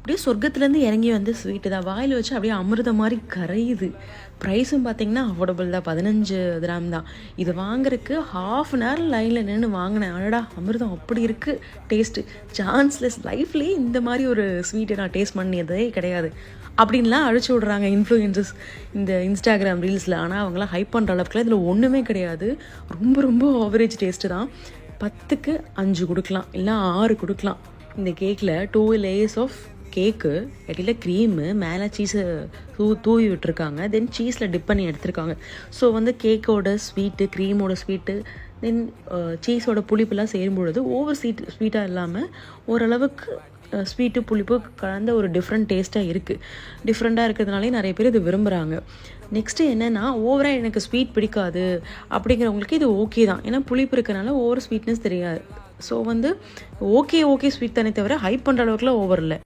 அப்படியே சொர்க்கத்துலேருந்து இறங்கி வந்து ஸ்வீட்டு தான், வாயில் வச்சு அப்படியே அமிர்தம் மாதிரி கரையுது. ப்ரைஸும் பார்த்தீங்கன்னா அஃபோர்டபுள் தான், 15 கிராம் தான். இது வாங்குறதுக்கு ½ hour லைனில் நின்று வாங்கினேன். அடடா அமிர்தம் அப்படி இருக்குது டேஸ்ட்டு, சான்ஸ்லெஸ். லைஃப்லேயே இந்த மாதிரி ஒரு ஸ்வீட்டை நான் டேஸ்ட் பண்ணியதே கிடையாது அப்படின்லாம் அழிச்சு விட்றாங்க இன்ஃப்ளூயன்சஸ் இந்த இன்ஸ்டாகிராம் ரீல்ஸில். ஆனால் அவங்களாம் ஹைப் பண்ணுற அளவுக்குலாம் இதில் ஒன்றுமே கிடையாது. ரொம்ப ரொம்ப ஆவரேஜ் டேஸ்ட்டு தான். 10க்கு 5 கொடுக்கலாம், இல்லை 6 கொடுக்கலாம். இந்த கேக்கில் 2 லேயர்ஸ் ஆஃப் கேக்கு, இடையில க்ரீமு, மேலே சீஸை தூவி விட்டுருக்காங்க. தென் சீஸில் டிப் பண்ணி எடுத்திருக்காங்க. ஸோ வந்து கேக்கோட ஸ்வீட்டு, க்ரீமோட ஸ்வீட்டு, தென் சீஸோட புளிப்புலாம் சேரும்பொழுது ஓவர் ஸ்வீட்டாக இல்லாமல் ஓரளவுக்கு ஸ்வீட்டு புளிப்பு கலந்த ஒரு டிஃப்ரெண்ட் டேஸ்ட்டாக இருக்குது. டிஃப்ரெண்ட்டாக இருக்கிறதுனாலே நிறைய பேர் இது விரும்புகிறாங்க. நெக்ஸ்ட்டு என்னென்னா, ஓவராக எனக்கு ஸ்வீட் பிடிக்காது அப்படிங்கிறவங்களுக்கு இது ஓகே தான். ஏன்னா புளிப்பு இருக்கிறனால ஓவர் ஸ்வீட்னஸ் தெரியாது. ஸோ வந்து ஓகே ஸ்வீட் தானே தவிர ஹைப் பண்ணுற அளவுக்குலாம் ஓவர் இல்லை.